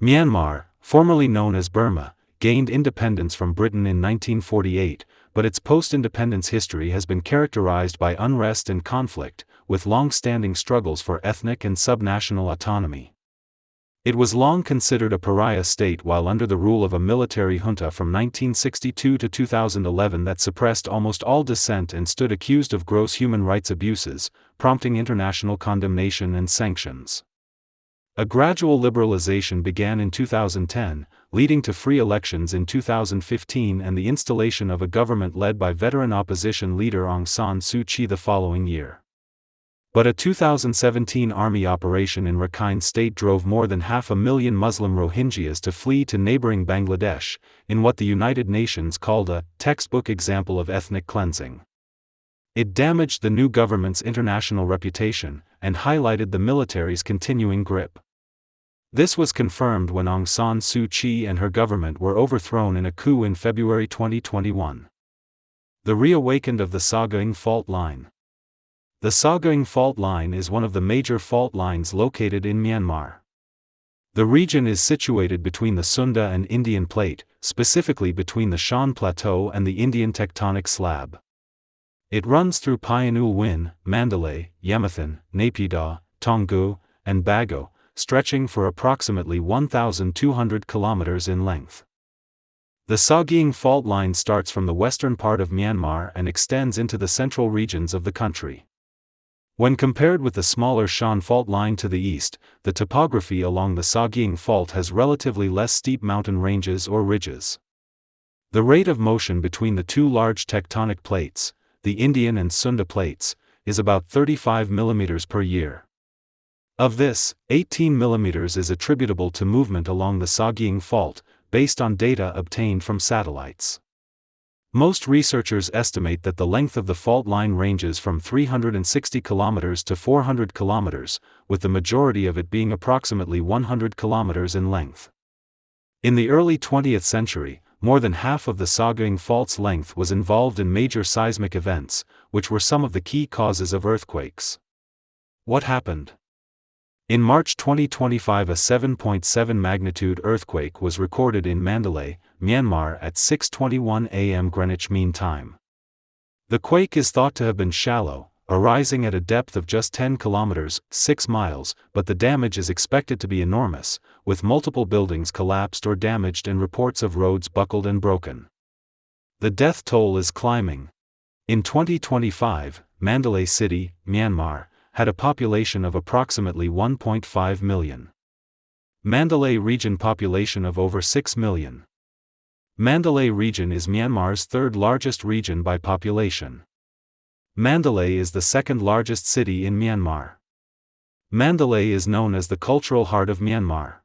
Myanmar, formerly known as Burma, gained independence from Britain in 1948, but its post-independence history has been characterized by unrest and conflict, with long-standing struggles for ethnic and subnational autonomy. It was long considered a pariah state while under the rule of a military junta from 1962 to 2011 that suppressed almost all dissent and stood accused of gross human rights abuses, prompting international condemnation and sanctions. A gradual liberalization began in 2010, leading to free elections in 2015 and the installation of a government led by veteran opposition leader Aung San Suu Kyi the following year. But a 2017 army operation in Rakhine State drove more than 500,000 Muslim Rohingyas to flee to neighboring Bangladesh, in what the United Nations called a textbook example of ethnic cleansing. It damaged the new government's international reputation, and highlighted the military's continuing grip. This was confirmed when Aung San Suu Kyi and her government were overthrown in a coup in February 2021. The reawakened of the Sagaing Fault Line. The Sagaing Fault Line is one of the major fault lines located in Myanmar. The region is situated between the Sunda and Indian Plate, specifically between the Shan Plateau and the Indian tectonic slab. It runs through Pyanul Win, Mandalay, Yamathan, Naypyidaw, Taungoo, and Bago, stretching for approximately 1,200 kilometers in length. The Sagaing Fault Line starts from the western part of Myanmar and extends into the central regions of the country. When compared with the smaller Shan Fault Line to the east, the topography along the Sagaing Fault has relatively less steep mountain ranges or ridges. The rate of motion between the two large tectonic plates, the Indian and Sunda plates, is about 35 mm per year. Of this, 18 mm is attributable to movement along the Sagaing Fault, based on data obtained from satellites. Most researchers estimate that the length of the fault line ranges from 360 km to 400 km, with the majority of it being approximately 100 km in length. In the early 20th century, more than half of the Sagaing Fault's length was involved in major seismic events, which were some of the key causes of earthquakes. What happened? In March 2025, a 7.7 magnitude earthquake was recorded in Mandalay, Myanmar at 6:21 a.m. Greenwich Mean Time. The quake is thought to have been shallow, arising at a depth of just 10 kilometers, 6 miles, but the damage is expected to be enormous, with multiple buildings collapsed or damaged and reports of roads buckled and broken. The death toll is climbing. In 2025, Mandalay City, Myanmar, had a population of approximately 1.5 million. Mandalay Region population of over 6 million. Mandalay Region is Myanmar's third largest region by population. Mandalay is the second largest city in Myanmar. Mandalay is known as the cultural heart of Myanmar.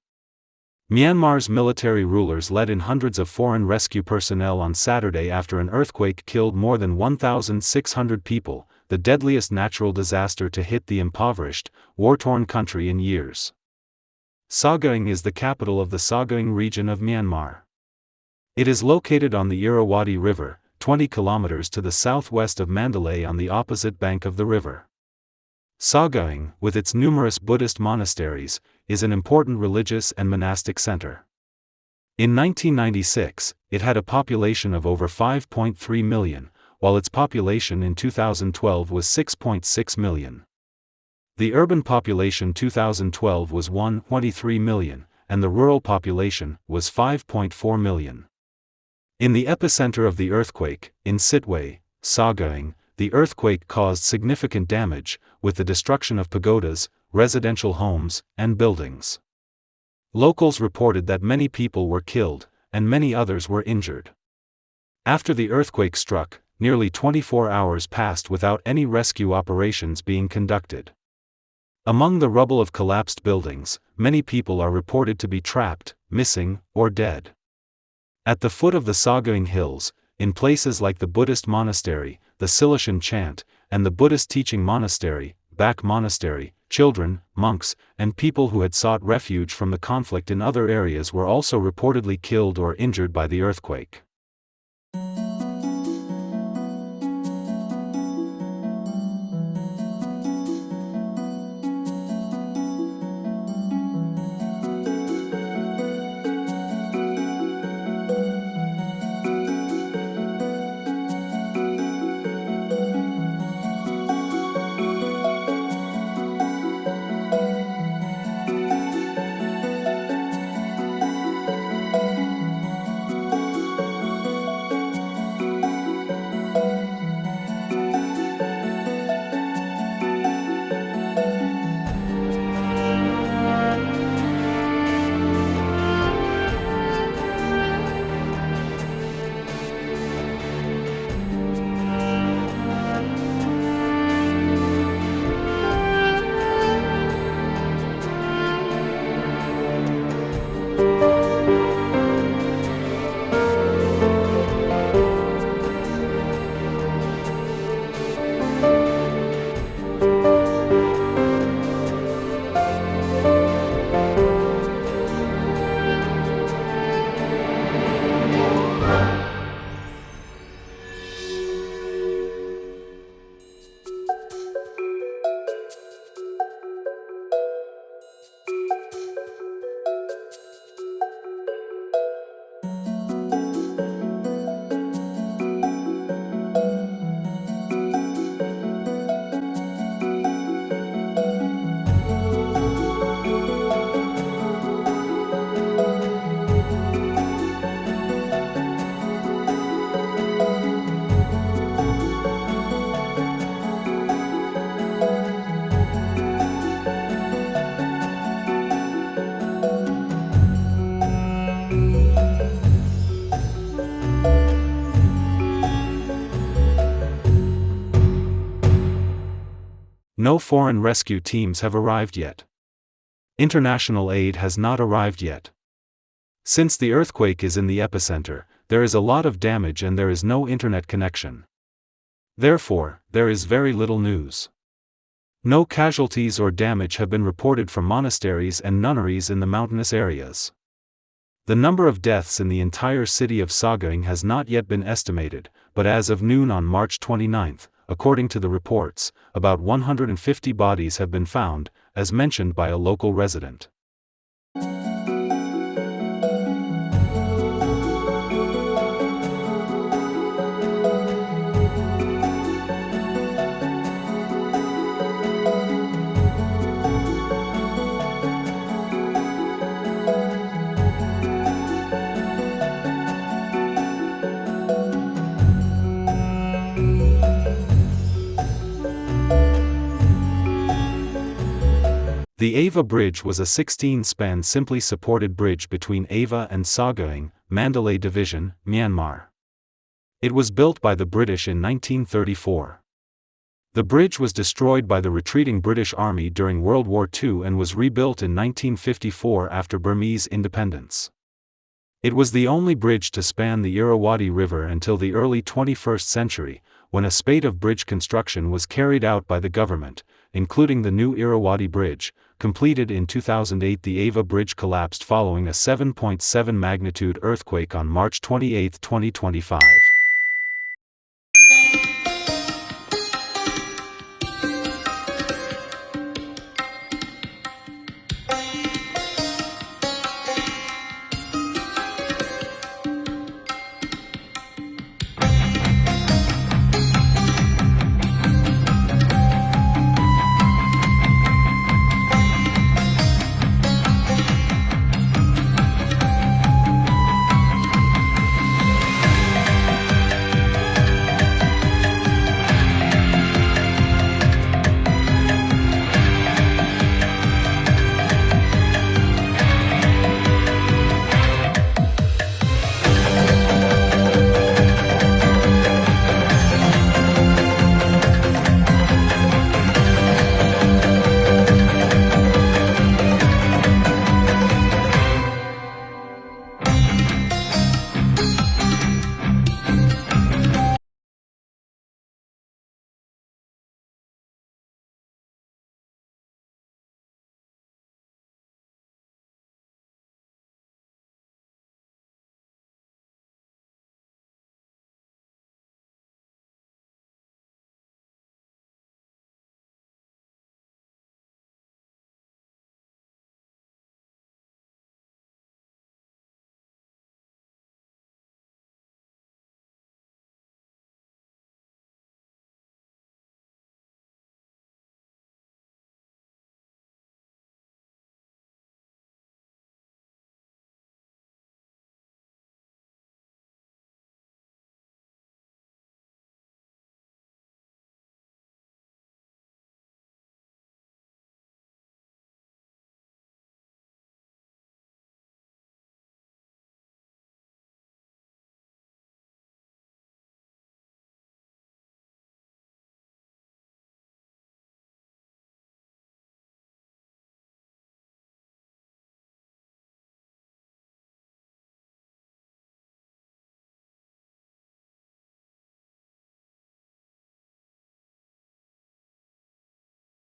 Myanmar's military rulers let in hundreds of foreign rescue personnel on Saturday after an earthquake killed more than 1,600 people, the deadliest natural disaster to hit the impoverished, war-torn country in years. Sagaing is the capital of the Sagaing region of Myanmar. It is located on the Irrawaddy River, 20 kilometers to the southwest of Mandalay on the opposite bank of the river. Sagaing, with its numerous Buddhist monasteries, is an important religious and monastic center. In 1996, it had a population of over 5.3 million, while its population in 2012 was 6.6 million. The urban population 2012 was 1.23 million, and the rural population was 5.4 million. In the epicenter of the earthquake, in Sitwe, Sagaing, the earthquake caused significant damage, with the destruction of pagodas, residential homes, and buildings. Locals reported that many people were killed, and many others were injured. After the earthquake struck, nearly 24 hours passed without any rescue operations being conducted. Among the rubble of collapsed buildings, many people are reported to be trapped, missing, or dead. At the foot of the Sagaing Hills, in places like the Buddhist monastery, the Silashan Chant, and the Buddhist Teaching Monastery, Bak Monastery, children, monks, and people who had sought refuge from the conflict in other areas were also reportedly killed or injured by the earthquake. No foreign rescue teams have arrived yet. International aid has not arrived yet. Since the earthquake is in the epicenter, there is a lot of damage and there is no internet connection. Therefore, there is very little news. No casualties or damage have been reported from monasteries and nunneries in the mountainous areas. The number of deaths in the entire city of Sagaing has not yet been estimated, but as of noon on March 29, according to the reports, about 150 bodies have been found, as mentioned by a local resident. The Ava Bridge was a 16-span simply supported bridge between Ava and Sagaing, Mandalay Division, Myanmar. It was built by the British in 1934. The bridge was destroyed by the retreating British Army during World War II and was rebuilt in 1954 after Burmese independence. It was the only bridge to span the Irrawaddy River until the early 21st century, when a spate of bridge construction was carried out by the government, including the new Irrawaddy Bridge, completed in 2008. The Ava Bridge collapsed following a 7.7 magnitude earthquake on March 28, 2025.